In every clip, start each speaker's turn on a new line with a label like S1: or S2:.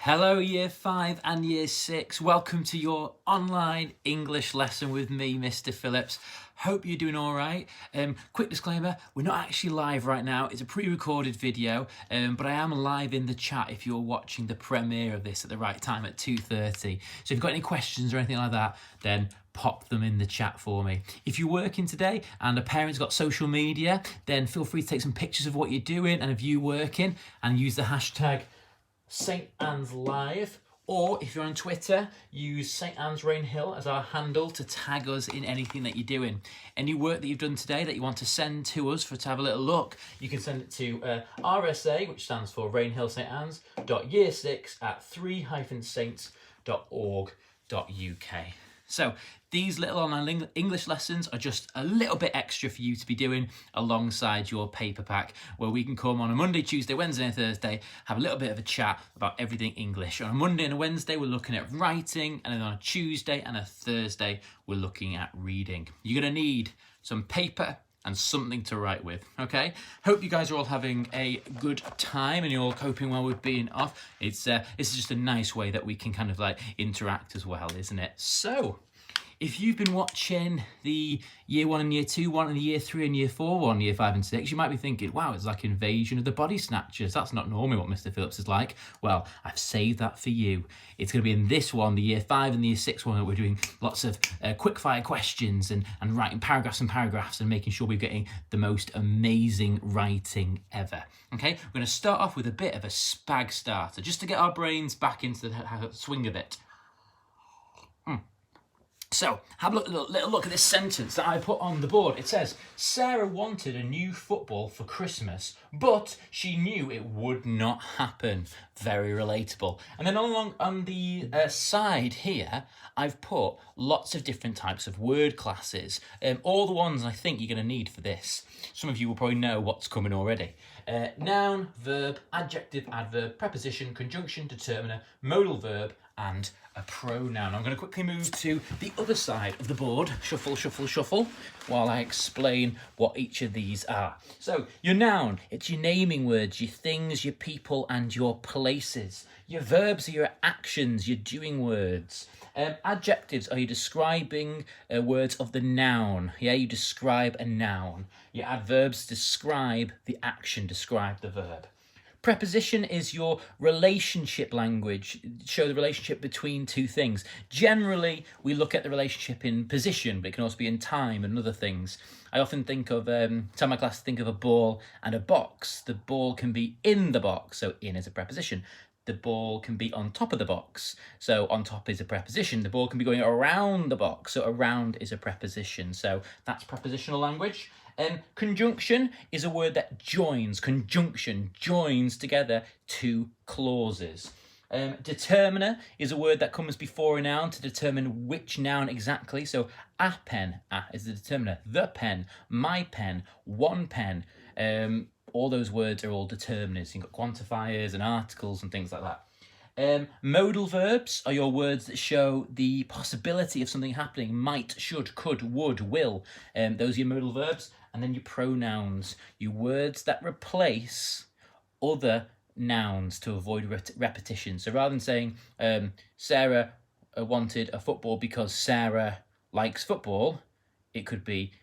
S1: Hello Year 5 and Year 6, welcome to your online English lesson with me, Mr. Phillips. Hope you're doing all right. Quick disclaimer, we're not actually live right now, it's a pre-recorded video, but I am live in the chat if you're watching the premiere of this at the right time at 2:30. So if you've got any questions or anything like that, then pop them in the chat for me. If you're working today and a parent's got social media, then feel free to take some pictures of what you're doing and of you working and use the hashtag St. Anne's Live, or if you're on Twitter, use St. Anne's Rainhill as our handle to tag us in anything that you're doing. Any work that you've done today that you want to send to us to have a little look, you can send it to RSA, which stands for Rainhill St. Anne's, year6@3-saints.org.uk. So these little online English lessons are just a little bit extra for you to be doing alongside your paper pack, where we can come on a Monday, Tuesday, Wednesday and Thursday, have a little bit of a chat about everything English. On a Monday and a Wednesday, we're looking at writing, and then on a Tuesday and a Thursday, we're looking at reading. You're going to need some paper and something to write with, okay? Hope you guys are all having a good time and you're all coping well with being off. This is just a nice way that we can kind of like interact as well, isn't it? So, if you've been watching the Year 1 and Year 2 one and the Year 3 and Year 4 one, Year 5 and 6, you might be thinking, wow, it's like Invasion of the Body Snatchers. That's not normally what Mr. Phillips is like. Well, I've saved that for you. It's going to be in this one, the Year 5 and the Year 6 one, that we're doing lots of quick-fire questions and writing paragraphs and paragraphs and making sure we're getting the most amazing writing ever. Okay, we're going to start off with a bit of a spag starter, just to get our brains back into the swing of it. So, have a little look at this sentence that I put on the board. It says, Sarah wanted a new football for Christmas, but she knew it would not happen. Very relatable. And then along on the side here, I've put lots of different types of word classes. All the ones I think you're going to need for this. Some of you will probably know what's coming already. Noun, verb, adjective, adverb, preposition, conjunction, determiner, modal verb, and a pronoun. I'm going to quickly move to the other side of the board, shuffle, shuffle, shuffle, while I explain what each of these are. So, your noun, it's your naming words, your things, your people, and your places. Your verbs are your actions, your doing words. Adjectives are you describing words of the noun. Yeah, you describe a noun. Your adverbs describe the action, describe the verb. Preposition is your relationship language, show the relationship between two things. Generally, we look at the relationship in position, but it can also be in time and other things. I often think of, tell my class to think of a ball and a box. The ball can be in the box, so in is a preposition. The ball can be on top of the box, so on top is a preposition. The ball can be going around the box, so around is a preposition. So that's prepositional language. Conjunction is a word that joins. Conjunction joins together two clauses. Determiner is a word that comes before a noun to determine which noun exactly. So a pen, is the determiner. The pen, my pen, one pen. All those words are all determiners. You've got quantifiers and articles and things like that. Modal verbs are your words that show the possibility of something happening. Might, should, could, would, will. Those are your modal verbs. And then your pronouns, your words that replace other nouns to avoid repetition. So rather than saying Sarah wanted a football because Sarah likes football, it could be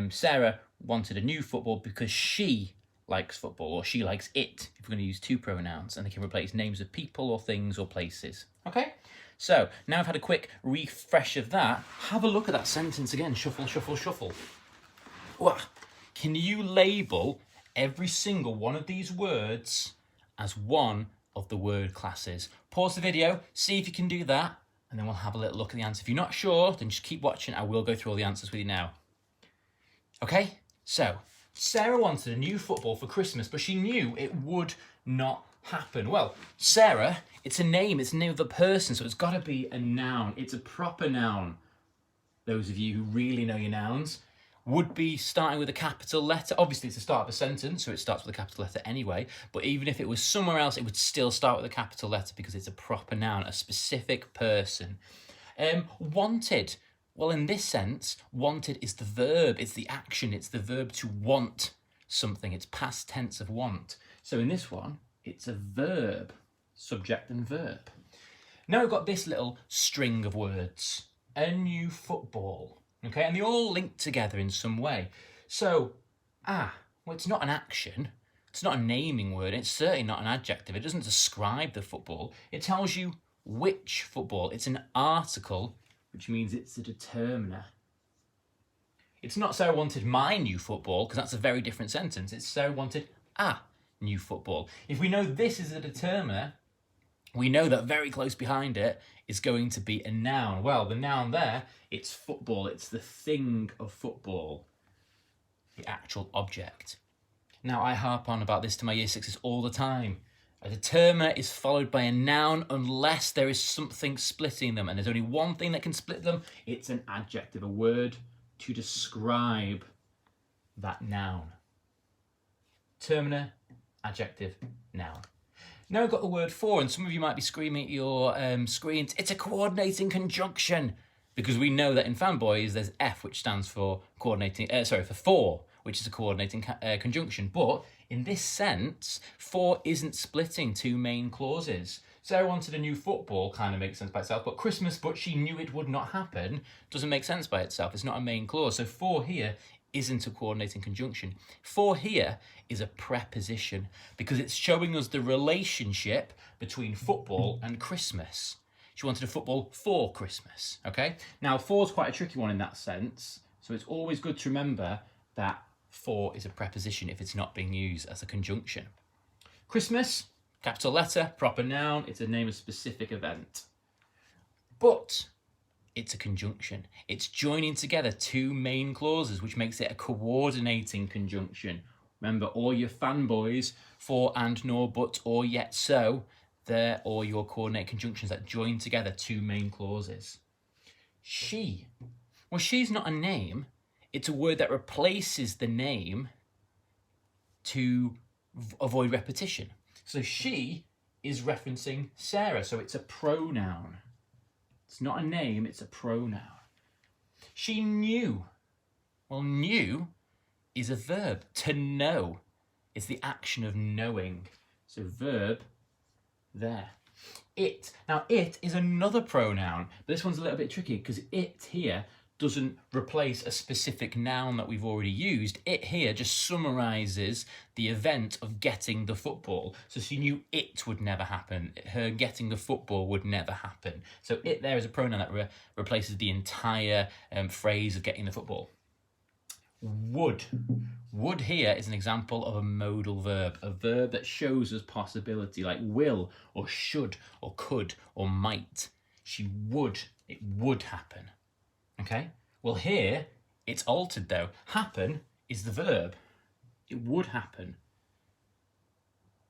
S1: Sarah wanted a new football because she likes football, or she likes it, if we're going to use two pronouns, and they can replace names of people or things or places. Okay? So, now I've had a quick refresh of that, have a look at that sentence again. Shuffle, shuffle, shuffle. Wow. Can you label every single one of these words as one of the word classes? Pause the video, see if you can do that, and then we'll have a little look at the answer. If you're not sure, then just keep watching. I will go through all the answers with you now. Okay? So, Sarah wanted a new football for Christmas, but she knew it would not happen. Well, Sarah, it's a name. It's the name of a person, so it's got to be a noun. It's a proper noun. Those of you who really know your nouns would be starting with a capital letter. Obviously, it's the start of a sentence, so it starts with a capital letter anyway. But even if it was somewhere else, it would still start with a capital letter because it's a proper noun, a specific person. Wanted. Well, in this sense, wanted is the verb, it's the action, it's the verb to want something. It's past tense of want. So in this one, it's a verb. subject and verb. Now we've got this little string of words, a new football, okay? And they all link together in some way. So, well, it's not an action, it's not a naming word, it's certainly not an adjective, it doesn't describe the football, it tells you which football. It's an article, which means it's a determiner. It's not Sarah wanted my new football, because that's a very different sentence. It's Sarah wanted a new football. If we know this is a determiner, we know that very close behind it is going to be a noun. Well, the noun there, it's football. It's the thing of football, the actual object. Now, I harp on about this to my year sixes all the time. A determiner is followed by a noun unless there is something splitting them. And there's only one thing that can split them. It's an adjective, a word to describe that noun. Determiner, adjective, noun. Now we've got the word for, and some of you might be screaming at your screens, it's a coordinating conjunction, because we know that in fanboys there's F, which stands for coordinating, for for, which is a coordinating conjunction. But in this sense, for isn't splitting two main clauses. Sarah wanted a new football kind of makes sense by itself, but Christmas, but she knew it would not happen, doesn't make sense by itself. It's not a main clause. So for here isn't a coordinating conjunction. For here is a preposition because it's showing us the relationship between football and Christmas. She wanted a football for Christmas, okay? Now, for is quite a tricky one in that sense, so it's always good to remember that for is a preposition if it's not being used as a conjunction. Christmas, capital letter, proper noun, it's a name of a specific event. But it's a conjunction. It's joining together two main clauses, which makes it a coordinating conjunction. Remember, all your fanboys, for, and, nor, but, or, yet, so, they're all your coordinate conjunctions that join together two main clauses. She. Well, she's not a name. It's a word that replaces the name to avoid repetition. So she is referencing Sarah, so it's a pronoun. It's not a name, it's a pronoun. She knew. Well, knew is a verb. To know is the action of knowing. So verb there. It. Now, it is another pronoun, but this one's a little bit tricky because it here doesn't replace a specific noun that we've already used. It here just summarises the event of getting the football. So she knew it would never happen. Her getting the football would never happen. So it there is a pronoun that replaces the entire phrase of getting the football. Would. Would here is an example of a modal verb, a verb that shows us possibility, like will, or should, or could, or might. She would, it would happen. Okay, well here, it's altered though. Happen is the verb. It would happen.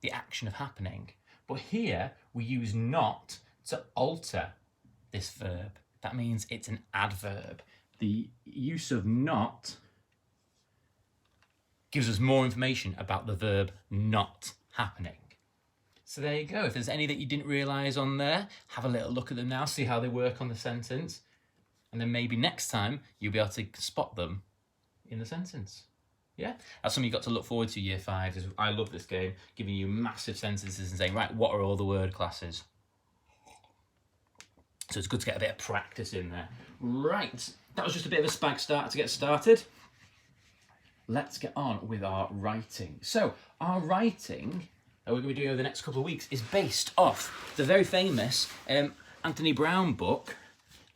S1: The action of happening. But here, we use not to alter this verb. That means it's an adverb. The use of not gives us more information about the verb not happening. So there you go. If there's any that you didn't realise on there, have a little look at them now, see how they work on the sentence. And then maybe next time you'll be able to spot them in the sentence. Yeah? That's something you've got to look forward to, year 5. I love this game, giving you massive sentences and saying, right, what are all the word classes? So it's good to get a bit of practice in there. Right, that was just a bit of a spag start to get started. Let's get on with our writing. So our writing that we're going to be doing over the next couple of weeks is based off the very famous Anthony Browne book,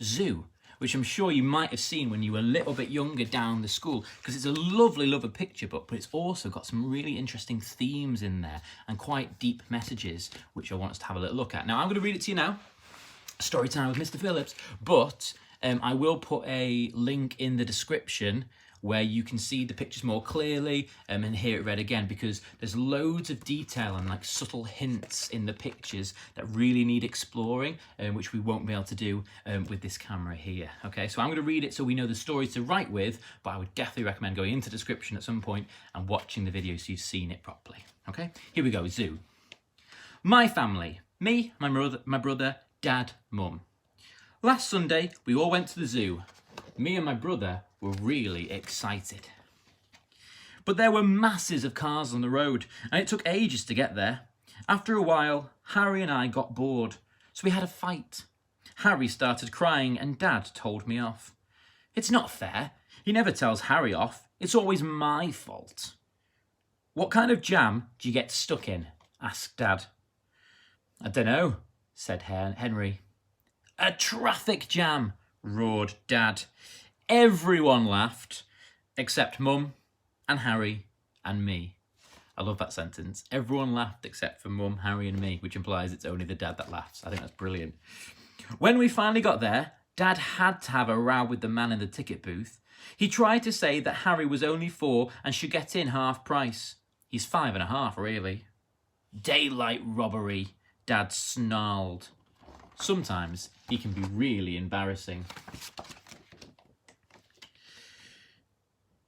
S1: Zoo, which I'm sure you might have seen when you were a little bit younger down the school, because it's a lovely, lovely picture book, but it's also got some really interesting themes in there and quite deep messages, which I want us to have a little look at. Now, I'm going to read it to you now, story time with Mr. Phillips, but I will put a link in the description where you can see the pictures more clearly and hear it read again, because there's loads of detail and like subtle hints in the pictures that really need exploring, which we won't be able to do with this camera here. Okay, so I'm going to read it so we know the stories to write with, but I would definitely recommend going into the description at some point and watching the video so you've seen it properly. Okay, here we go. Zoo. My family. Me, my brother, dad, mum. Last Sunday, we all went to the zoo. Me and my brother were really excited. But there were masses of cars on the road, and it took ages to get there. After a while, Harry and I got bored, so we had a fight. Harry started crying and Dad told me off. It's not fair. He never tells Harry off. It's always my fault. What kind of jam do you get stuck in? Asked Dad. I dunno, said Henry. A traffic jam, roared Dad. Everyone laughed, except Mum and Harry and me. I love that sentence. Everyone laughed except for Mum, Harry and me, which implies it's only the dad that laughs. I think that's brilliant. When we finally got there, Dad had to have a row with the man in the ticket booth. He tried to say that Harry was only 4 and should get in half price. He's 5.5, really. Daylight robbery, Dad snarled. Sometimes he can be really embarrassing.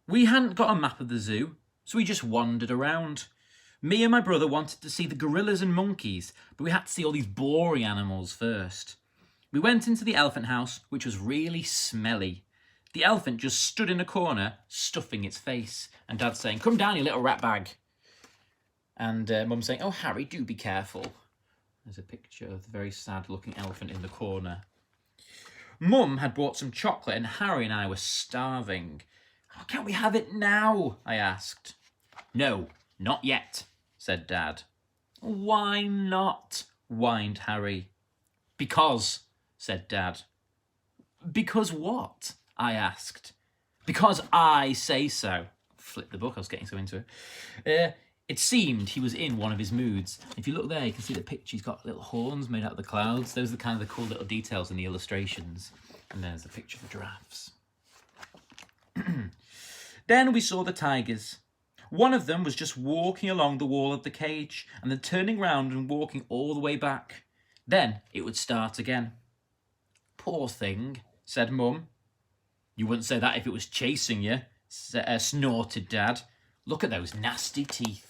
S1: We hadn't got a map of the zoo, so we just wandered around. Me and my brother wanted to see the gorillas and monkeys, but we had to see all these boring animals first. We went into the elephant house, which was really smelly. The elephant just stood in a corner, stuffing its face, and Dad saying, "Come down, you little rat bag." And Mum saying, "Oh, Harry, do be careful." There's a picture of the very sad-looking elephant in the corner. Mum had bought some chocolate, and Harry and I were starving. "Oh, can't we have it now?" I asked. "No, not yet," said Dad. "Why not?" whined Harry. "Because," said Dad. "Because what?" I asked. "Because I say so." Flip the book, I was getting so into it. It seemed he was in one of his moods. If you look there, you can see the picture. He's got little horns made out of the clouds. Those are kind of the cool little details in the illustrations. And there's a picture of the giraffes. Then we saw the tigers. One of them was just walking along the wall of the cage and then turning round and walking all the way back. Then it would start again. "Poor thing," said Mum. "You wouldn't say that if it was chasing you," snorted Dad. "Look at those nasty teeth."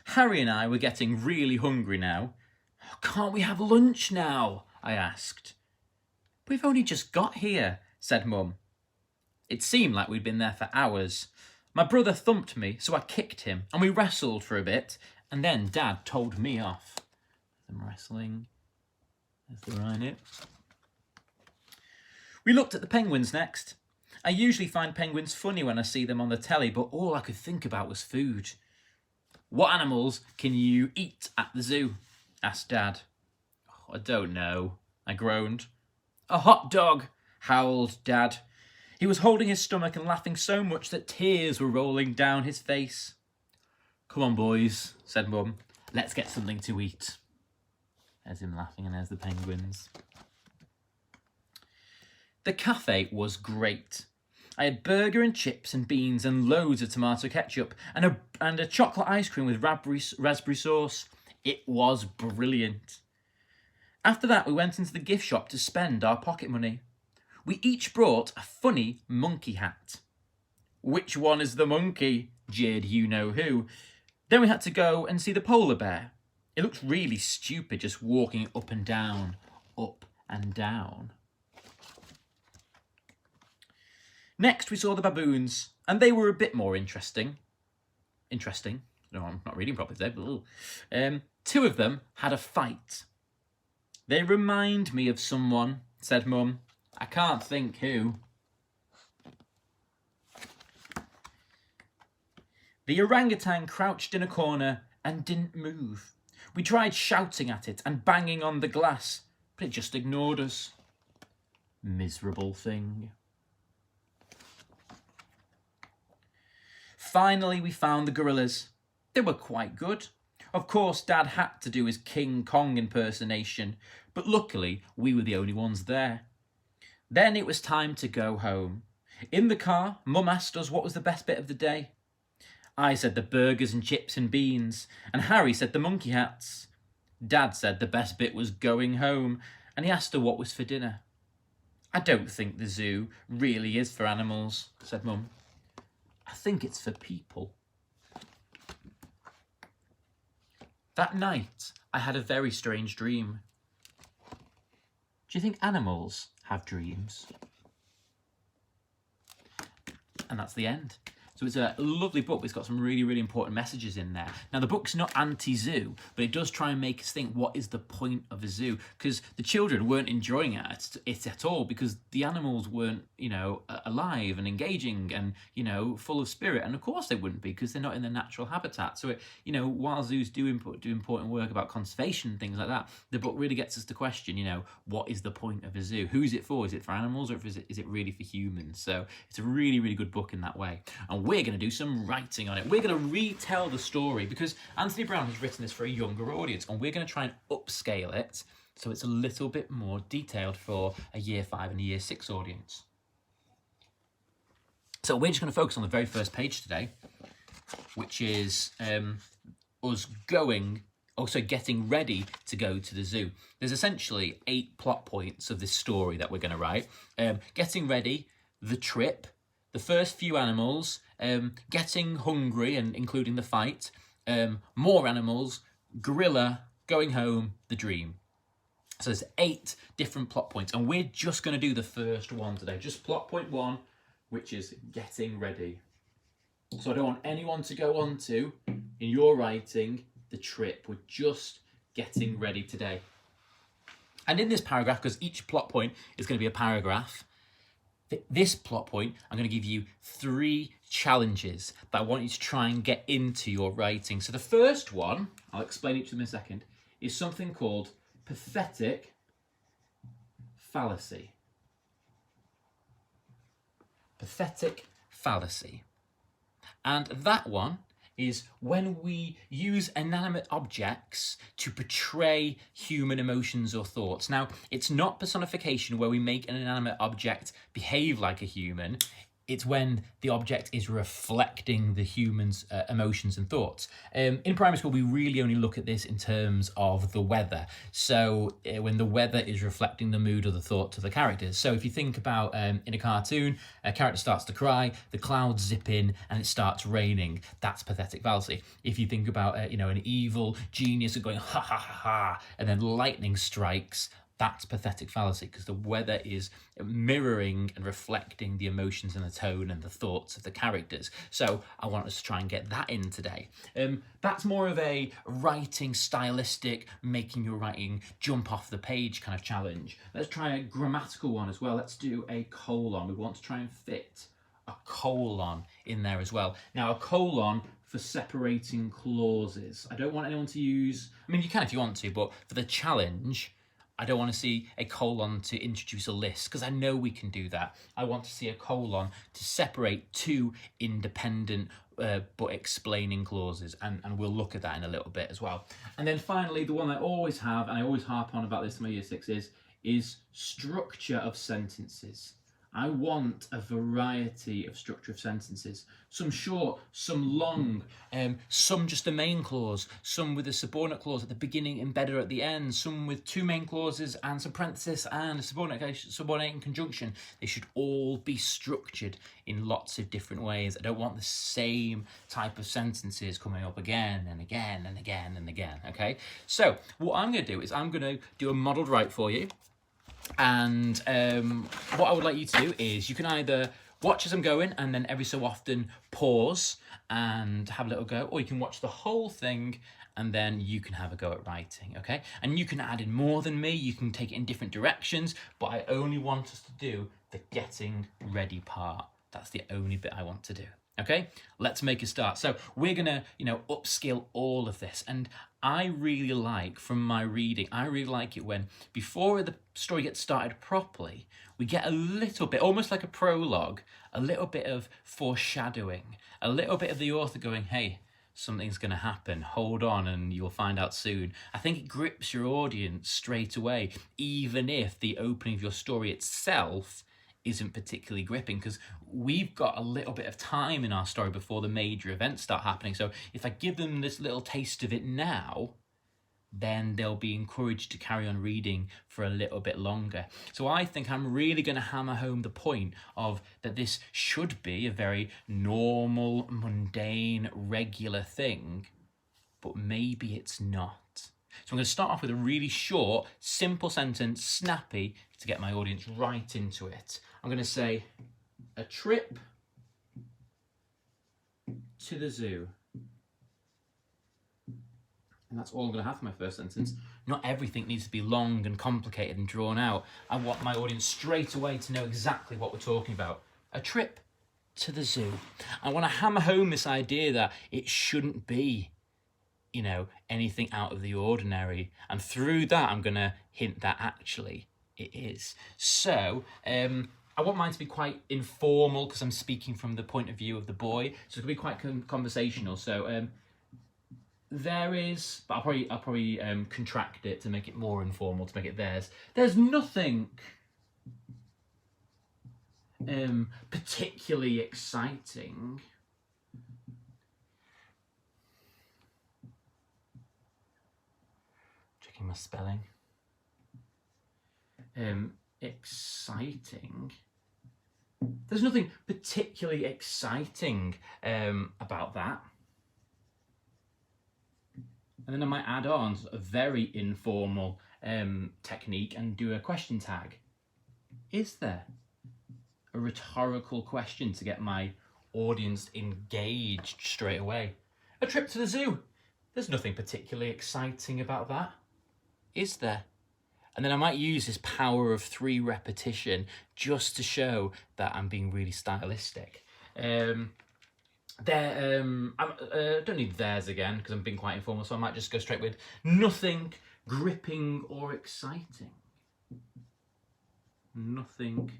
S1: Harry and I were getting really hungry now. "Can't we have lunch now?" I asked. "We've only just got here," said Mum. It seemed like we'd been there for hours. My brother thumped me, so I kicked him, and we wrestled for a bit, and then Dad told me off. Them wrestling. There's the rhino. We looked at the penguins next. I usually find penguins funny when I see them on the telly, but all I could think about was food. "What animals can you eat at the zoo?" asked Dad. "I don't know," I groaned. "A hot dog," howled Dad. He was holding his stomach and laughing so much that tears were rolling down his face. "Come on, boys," said Mum. "Let's get something to eat." There's him laughing and there's the penguins. The cafe was great. I had burger and chips and beans and loads of tomato ketchup and a chocolate ice cream with raspberry sauce. It was brilliant. After that, we went into the gift shop to spend our pocket money. We each brought a funny monkey hat. "Which one is the monkey?" jeered you-know-who. Then we had to go and see the polar bear. It looked really stupid just walking up and down, up and down. Next, we saw the baboons, and they were a bit more interesting. No, I'm not reading properly today. 2 of them had a fight. "They remind me of someone," said Mum. "I can't think who." The orangutan crouched in a corner and didn't move. We tried shouting at it and banging on the glass, but it just ignored us. Miserable thing. Finally, we found the gorillas. They were quite good. Of course, Dad had to do his King Kong impersonation, but luckily, we were the only ones there. Then it was time to go home. In the car, Mum asked us what was the best bit of the day. I said the burgers and chips and beans, and Harry said the monkey hats. Dad said the best bit was going home, and he asked her what was for dinner. "I don't think the zoo really is for animals," said Mum. "I think it's for people." That night, I had a very strange dream. Do you think animals have dreams? And that's the end. So it's a lovely book, but it's got some really, really important messages in there. Now, the book's not anti-zoo, but it does try and make us think, what is the point of a zoo? Because the children weren't enjoying it at all, because the animals weren't, alive and engaging and, full of spirit. And of course they wouldn't be, because they're not in their natural habitat. So, while zoos do important work about conservation and things like that, the book really gets us to question, what is the point of a zoo? Who is it for? Is it for animals, or is it really for humans? So it's a really, really good book in that way. And we're going to do some writing on it. We're going to retell the story, because Anthony Browne has written this for a younger audience, and we're going to try and upscale it so it's a little bit more detailed for a Year 5 and a Year 6 audience. So we're just going to focus on the very first page today, which is us getting ready to go to the zoo. There's essentially 8 plot points of this story that we're going to write. Getting ready, the trip, the first few animals, getting hungry and including the fight, more animals, gorilla, going home, the dream. So there's 8 different plot points, and we're just going to do the first one today. Just plot point 1, which is getting ready. So I don't want anyone to go on to, in your writing, the trip. We're just getting ready today. And in this paragraph, because each plot point is going to be a paragraph, this plot point, I'm going to give you 3 challenges that I want you to try and get into your writing. So the first one, I'll explain each of them in a second, is something called pathetic fallacy. Pathetic fallacy. And that one is when we use inanimate objects to portray human emotions or thoughts. Now, it's not personification where we make an inanimate object behave like a human. It's when the object is reflecting the human's emotions and thoughts. In primary school, we really only look at this in terms of the weather. So when the weather is reflecting the mood or the thoughts of the characters. So if you think about in a cartoon, a character starts to cry, the clouds zip in and it starts raining. That's pathetic fallacy. If you think about an evil genius going ha ha ha ha, and then lightning strikes, that's pathetic fallacy, because the weather is mirroring and reflecting the emotions and the tone and the thoughts of the characters. So I want us to try and get that in today. That's more of a writing stylistic, making your writing jump off the page kind of challenge. Let's try a grammatical one as well. Let's do a colon. We want to try and fit a colon in there as well. Now, a colon for separating clauses. I don't want anyone to use, you can if you want to, but for the challenge, I don't want to see a colon to introduce a list, because I know we can do that. I want to see a colon to separate 2 independent but explaining clauses, and we'll look at that in a little bit as well. And then finally, the one I always have, and I always harp on about this in my Year 6, is structure of sentences. I want a variety of structure of sentences. Some short, some long, some just a main clause, some with a subordinate clause at the beginning embedded at the end, some with 2 main clauses and some parenthesis and a subordinating conjunction. They should all be structured in lots of different ways. I don't want the same type of sentences coming up again and again and again and again, okay? So what I'm going to do is I'm going to do a modelled write for you. And what I would like you to do is you can either watch as I'm going and then every so often pause and have a little go, or you can watch the whole thing and then you can have a go at writing, okay? And you can add in more than me, you can take it in different directions, but I only want us to do the getting ready part. That's the only bit I want to do. Okay, let's make a start. So we're gonna, upskill all of this. And I really like, from my reading, I really like it when before the story gets started properly, we get a little bit, almost like a prologue, a little bit of foreshadowing, a little bit of the author going, hey, something's going to happen, hold on and you'll find out soon. I think it grips your audience straight away, even if the opening of your story itself isn't particularly gripping, because we've got a little bit of time in our story before the major events start happening. So if I give them this little taste of it now, then they'll be encouraged to carry on reading for a little bit longer. So I think I'm really going to hammer home the point of that this should be a very normal, mundane, regular thing, but maybe it's not. So I'm going to start off with a really short, simple sentence, snappy, to get my audience right into it. I'm going to say, a trip to the zoo. And that's all I'm going to have for my first sentence. Not everything needs to be long and complicated and drawn out. I want my audience straight away to know exactly what we're talking about. A trip to the zoo. I want to hammer home this idea that it shouldn't be, you know, anything out of the ordinary. And through that, I'm going to hint that actually it is. So, I want mine to be quite informal because I'm speaking from the point of view of the boy. So it's going to be quite conversational. So, there is, but I'll probably contract it to make it more informal, to make it theirs. There's nothing particularly exciting. Checking my spelling. Exciting. There's nothing particularly exciting about that. And then I might add on a very informal technique and do a question tag. Is there? A rhetorical question to get my audience engaged straight away. A trip to the zoo. There's nothing particularly exciting about that. Is there? And then I might use this power of 3 repetition just to show that I'm being really stylistic. I don't need theirs again because I'm being quite informal, so I might just go straight with nothing gripping or exciting. Nothing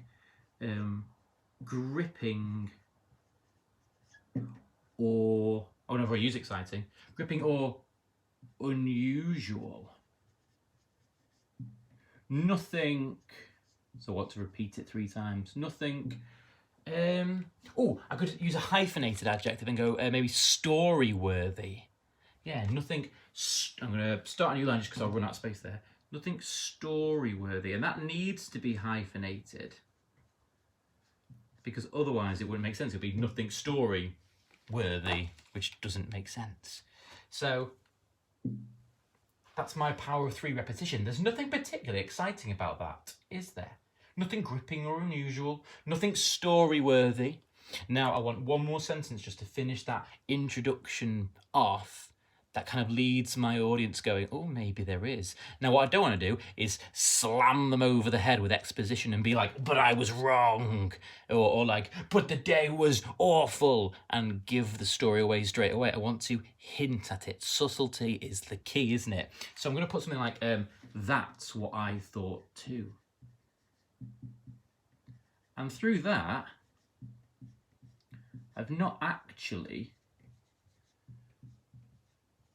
S1: gripping or, oh no, I've already used exciting. Gripping or unusual. Nothing, so I want to repeat it 3 times. Nothing. I could use a hyphenated adjective and go maybe story-worthy. Yeah, nothing. I'm going to start a new line just because I'll run out of space there. Nothing story-worthy, and that needs to be hyphenated because otherwise it wouldn't make sense. It'd be nothing story-worthy, which doesn't make sense. So that's my power of 3 repetition. There's nothing particularly exciting about that, is there? Nothing gripping or unusual, nothing story-worthy. Now I want one more sentence just to finish that introduction off. That kind of leads my audience going, oh, maybe there is. Now what I don't want to do is slam them over the head with exposition and be like, but I was wrong. Or like, but the day was awful, and give the story away straight away. I want to hint at it. Subtlety is the key, isn't it? So I'm going to put something like, that's what I thought too. And through that, I've not actually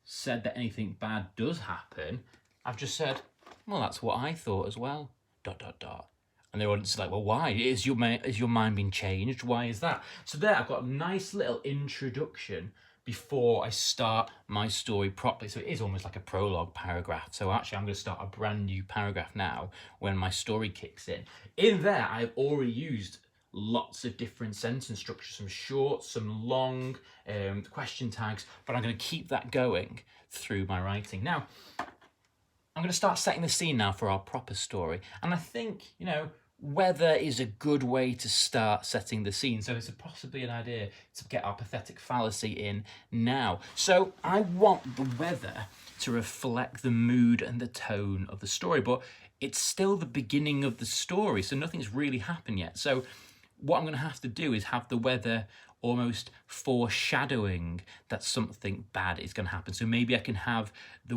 S1: said that anything bad does happen. I've just said, well, that's what I thought as well, ... And the audience is like, well, why? Is your mind being changed? Why is that? So there, I've got a nice little introduction before I start my story properly. So it is almost like a prologue paragraph. So actually, I'm going to start a brand new paragraph now when my story kicks in. In there, I've already used lots of different sentence structures, some short, some long, question tags, but I'm going to keep that going through my writing. Now, I'm going to start setting the scene now for our proper story. And I think, weather is a good way to start setting the scene. So it's possibly an idea to get our pathetic fallacy in now. So I want the weather to reflect the mood and the tone of the story, but it's still the beginning of the story, so nothing's really happened yet. So what I'm going to have to do is have the weather almost foreshadowing that something bad is going to happen. So maybe I can have the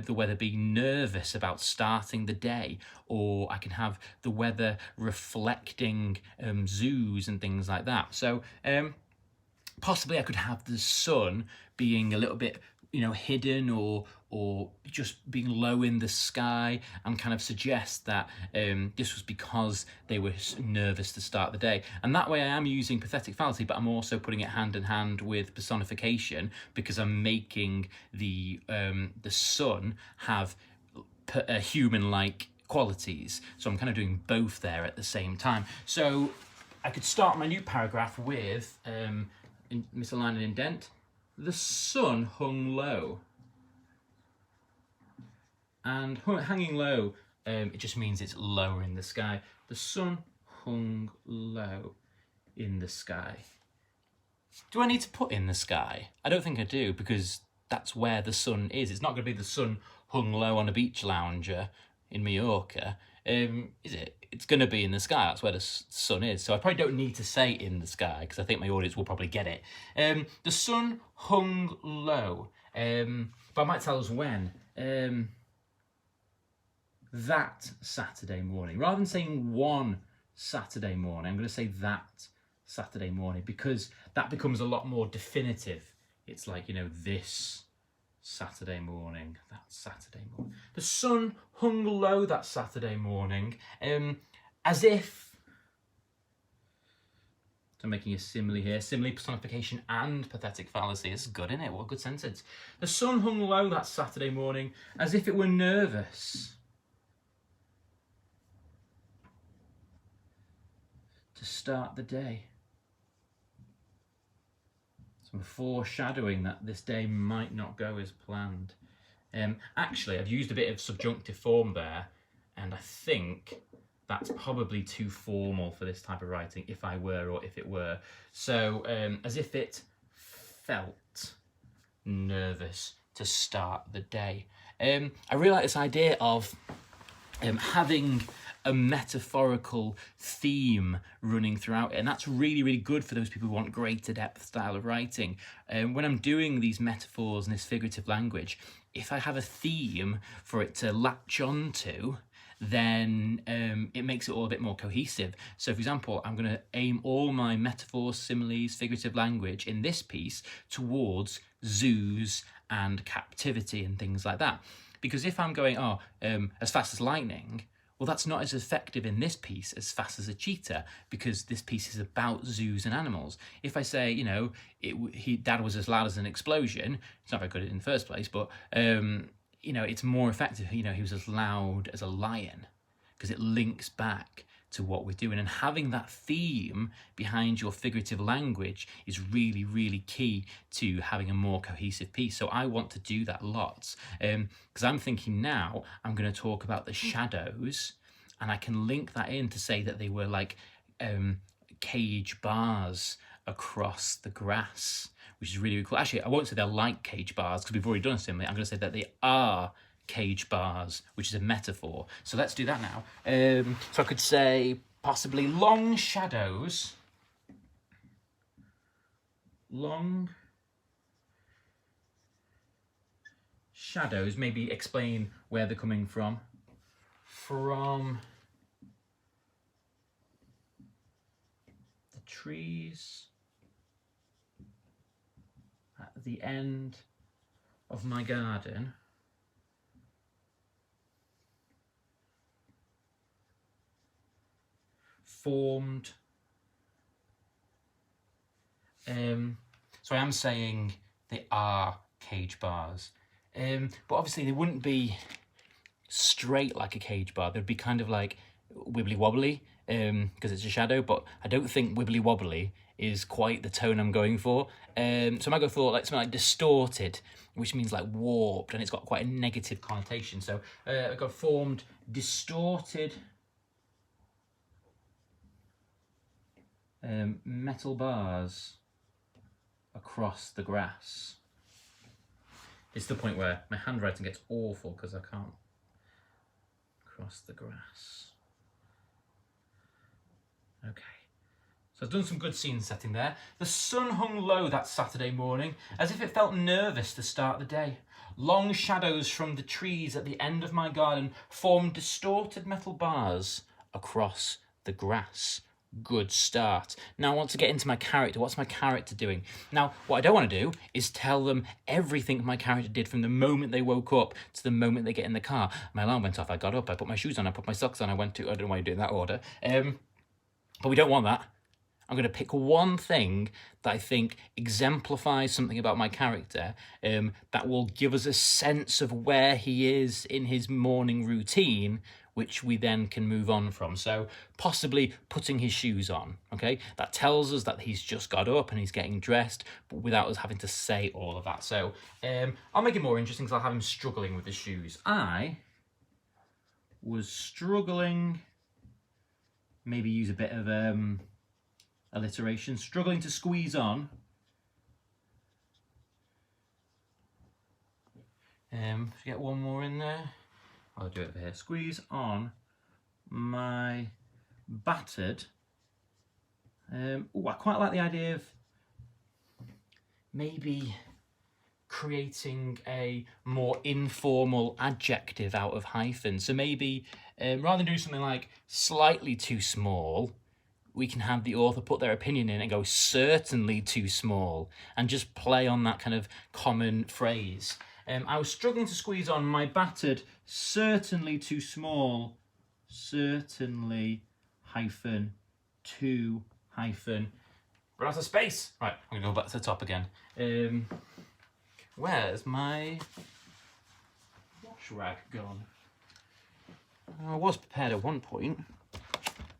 S1: weather being nervous about starting the day, or I can have the weather reflecting zoos and things like that. So possibly I could have the sun being a little bit hidden or just being low in the sky, and kind of suggest that this was because they were nervous to start the day. And that way I am using pathetic fallacy, but I'm also putting it hand in hand with personification, because I'm making the sun have human-like qualities. So I'm kind of doing both there at the same time. So I could start my new paragraph with, misaligned and indent, the sun hung low. And hanging low, it just means it's lower in the sky. The sun hung low in the sky. Do I need to put in the sky? I don't think I do, because that's where the sun is. It's not going to be the sun hung low on a beach lounger in Mallorca, is it? It's going to be in the sky. That's where the sun is. So I probably don't need to say in the sky, because I think my audience will probably get it. The sun hung low. But I might tell us when. That Saturday morning. Rather than saying one Saturday morning, I'm going to say that Saturday morning, because that becomes a lot more definitive. It's like, you know, this Saturday morning, that Saturday morning. The sun hung low that Saturday morning, as if, so I'm making a simile here, simile, personification and pathetic fallacy. It's good, isn't it? What a good sentence. The sun hung low that Saturday morning, as if it were nervous to start the day. So I'm foreshadowing that this day might not go as planned. Actually, I've used a bit of subjunctive form there, and I think that's probably too formal for this type of writing, if I were or if it were. So, as if it felt nervous to start the day. I really like this idea of having a metaphorical theme running throughout it, and that's really, really good for those people who want greater depth style of writing. When I'm doing these metaphors and this figurative language, if I have a theme for it to latch onto, then it makes it all a bit more cohesive. So, for example, I'm going to aim all my metaphors, similes, figurative language in this piece towards zoos and captivity and things like that. Because if I'm going, as fast as lightning, well, that's not as effective in this piece as fast as a cheetah, because this piece is about zoos and animals. If I say, you know, Dad was as loud as an explosion, it's not very good in the first place, but, you know, it's more effective, you know, he was as loud as a lion, because it links back to what we're doing. And having that theme behind your figurative language is really, really key to having a more cohesive piece. So I want to do that lots, because I'm thinking now I'm going to talk about the shadows, and I can link that in to say that they were like cage bars across the grass, which is really, really cool. Actually, I won't say they're like cage bars, because we've already done a simile. I'm going to say that they are cage bars, which is a metaphor. So let's do that now. So I could say possibly long shadows. Long shadows, maybe explain where they're coming from. From the trees at the end of my garden. Formed. So I am saying they are cage bars, but obviously they wouldn't be straight like a cage bar. They'd be kind of like wibbly wobbly, because it's a shadow. But I don't think wibbly wobbly is quite the tone I'm going for. So I might go for like something like distorted, which means like warped, and it's got quite a negative connotation. So I've got formed distorted metal bars across the grass. It's the point where my handwriting gets awful because I can't cross the grass. Okay, so I've done some good scene setting there. The sun hung low that Saturday morning, as if it felt nervous to start the day. Long shadows from the trees at the end of my garden formed distorted metal bars across the grass. Good start. Now I want to get into my character. What's my character doing? Now, what I don't want to do is tell them everything my character did from the moment they woke up to the moment they get in the car. My alarm went off, I got up, I put my shoes on, I put my socks on, I don't know why you do it in that order. But we don't want that. I'm going to pick one thing that I think exemplifies something about my character, that will give us a sense of where he is in his morning routine, which we then can move on from. So possibly putting his shoes on, okay? That tells us that he's just got up and he's getting dressed, but without us having to say all of that. So I'll make it more interesting because I'll have him struggling with the shoes. I was struggling, maybe use a bit of alliteration, struggling to squeeze on Get one more in there. I'll do it over here. Squeeze on my battered. I quite like the idea of maybe creating a more informal adjective out of hyphens. So maybe rather than do something like slightly too small, we can have the author put their opinion in and go certainly too small, and just play on that kind of common phrase. I was struggling to squeeze on my battered certainly too small, certainly hyphen too hyphen, run out of space. Right, I'm gonna go back to the top again. Where's my wash rag gone? I was prepared at one point.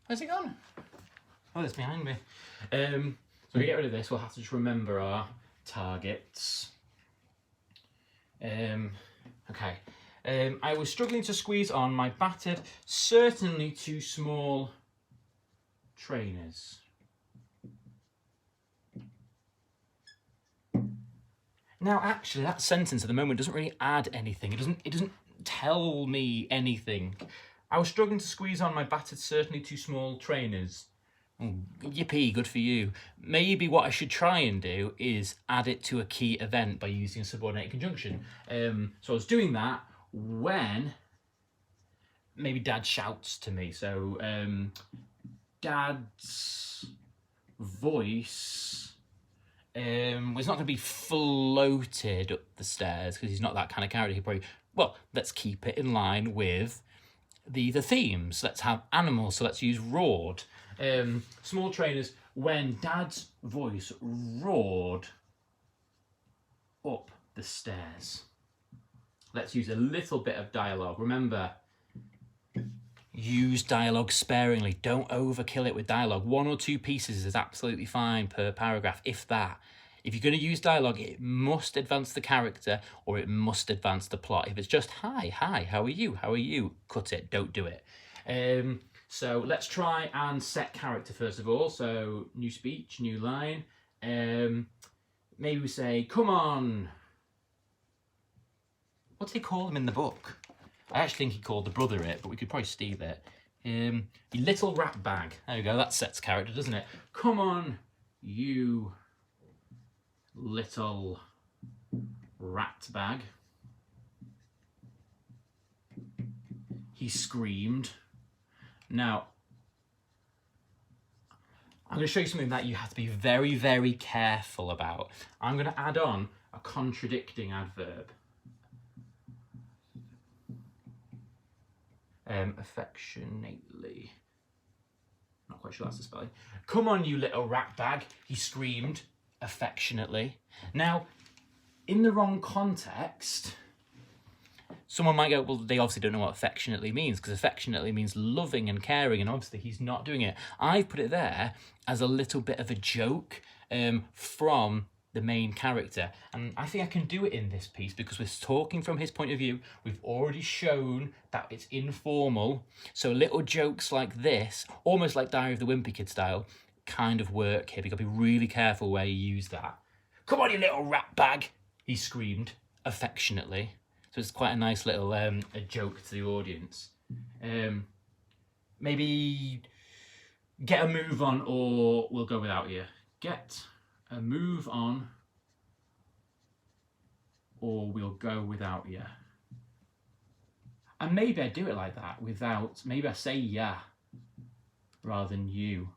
S1: Where's it gone? Oh, it's behind me. So to get rid of this, we'll have to just remember our targets. Okay. I was struggling to squeeze on my battered, certainly too small trainers. Now, actually, that sentence at the moment doesn't really add anything. It doesn't tell me anything. I was struggling to squeeze on my battered, certainly too small trainers. Oh, yippee, good for you. Maybe what I should try and do is add it to a key event by using a subordinate conjunction. So I was doing that when maybe Dad shouts to me. So Dad's voice was not going to be floated up the stairs because he's not that kind of character. He probably, well, let's keep it in line with the themes. Let's have animals, so let's use roared. Small trainers, when Dad's voice roared up the stairs. Let's use a little bit of dialogue. Remember, use dialogue sparingly. Don't overkill it with dialogue. 1 or 2 pieces is absolutely fine per paragraph, if that. If you're going to use dialogue, it must advance the character or it must advance the plot. If it's just, hi, how are you? Cut it, don't do it. So let's try and set character first of all. So new speech, new line. Maybe we say, come on. What did he call him in the book? I actually think he called the brother it, but we could probably steal it. You little rat bag. There we go, that sets character, doesn't it? Come on, you little rat bag. He screamed. Now, I'm going to show you something that you have to be very, very careful about. I'm going to add on a contradicting adverb. Affectionately. Not quite sure that's the spelling. Come on, you little rat bag, he screamed affectionately. Now, in the wrong context, someone might go, well, they obviously don't know what affectionately means, because affectionately means loving and caring, and obviously he's not doing it. I've put it there as a little bit of a joke from the main character, and I think I can do it in this piece because we're talking from his point of view. We've already shown that it's informal, so little jokes like this, almost like Diary of the Wimpy Kid style, kind of work here. You've got to be really careful where you use that. Come on, you little rat bag, he screamed affectionately. So it's quite a nice little a joke to the audience. Maybe get a move on, or we'll go without you. Get a move on, or we'll go without you. And maybe I do it like that without, maybe I say yeah rather than you,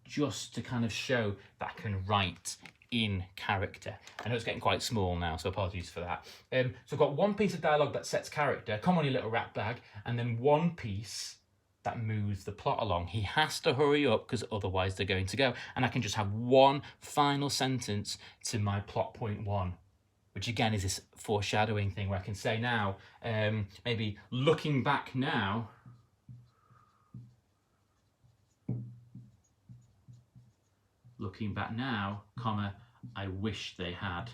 S1: just to kind of show that I can write in character. I know it's getting quite small now, so apologies for that. So I've got one piece of dialogue that sets character, come on you little rat bag, and then one piece that moves the plot along. He has to hurry up because otherwise they're going to go. And I can just have one final sentence to my plot point 1, which again is this foreshadowing thing where I can say now, maybe looking back now, comma, I wish they had.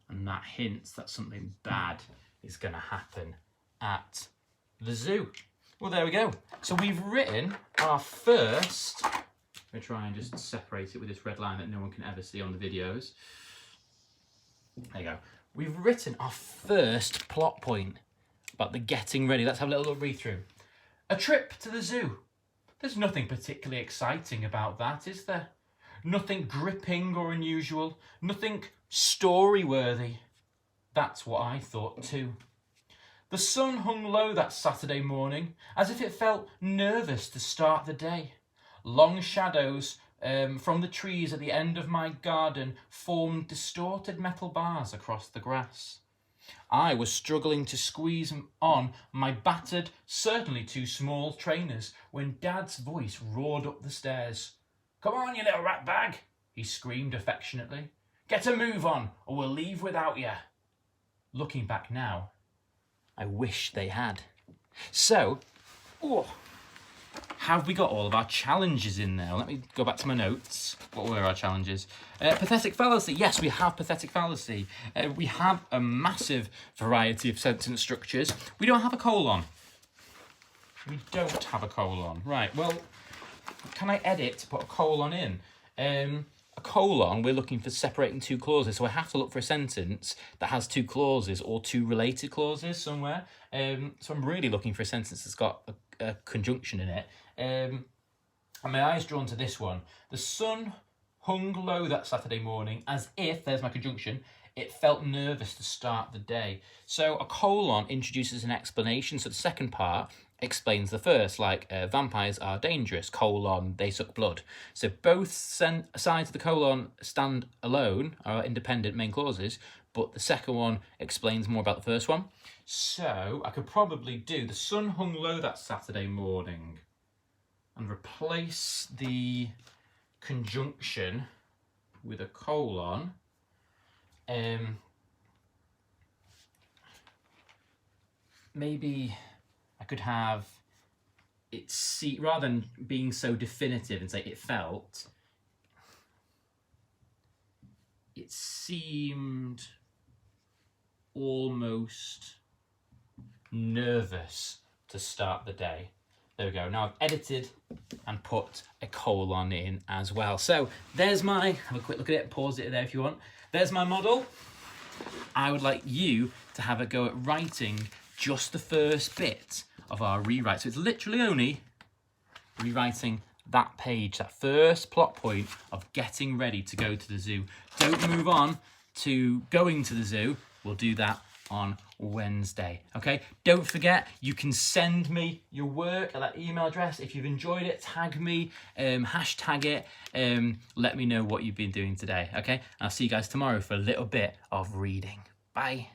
S1: And that hints that something bad is going to happen at the zoo. Well, there we go. So we've written our first, I'm going to try and just separate it with this red line that no one can ever see on the videos. There you go. We've written our first plot point about the getting ready. Let's have a little read through. A trip to the zoo. There's nothing particularly exciting about that, is there? Nothing gripping or unusual. Nothing story-worthy. That's what I thought too. The sun hung low that Saturday morning, as if it felt nervous to start the day. Long shadows from the trees at the end of my garden formed distorted metal bars across the grass. I was struggling to squeeze on my battered, certainly too small trainers when Dad's voice roared up the stairs. "Come on, you little rat bag," he screamed affectionately. "Get a move on, or we'll leave without you." Looking back now, I wish they had. So, have we got all of our challenges in there? Let me go back to my notes. What were our challenges? Pathetic fallacy. Yes, we have pathetic fallacy. We have a massive variety of sentence structures. We don't have a colon. We don't have a colon. Right, well, can I edit to put a colon in? A colon, we're looking for separating two clauses, so I have to look for a sentence that has two clauses or two related clauses somewhere. So I'm really looking for a sentence that's got a conjunction in it. And my eye's drawn to this one. The sun hung low that Saturday morning as if, there's my conjunction, it felt nervous to start the day. So a colon introduces an explanation. So the second part explains the first, like vampires are dangerous, colon, they suck blood. So both sides of the colon stand alone, are independent main clauses, but the second one explains more about the first one. So I could probably do the sun hung low that Saturday morning and replace the conjunction with a colon. Maybe I could have it rather than being so definitive and say it felt, it seemed almost nervous to start the day. There we go. Now I've edited and put a colon in as well. So there's my, have a quick look at it, pause it there if you want. There's my model. I would like you to have a go at writing just the first bit of our rewrite. So it's literally only rewriting that page, that first plot point of getting ready to go to the zoo. Don't move on to going to the zoo. We'll do that on Wednesday. Okay, don't forget, you can send me your work at that email address. If you've enjoyed it, tag me, hashtag it, let me know what you've been doing today. Okay, I'll see you guys tomorrow for a little bit of reading. Bye.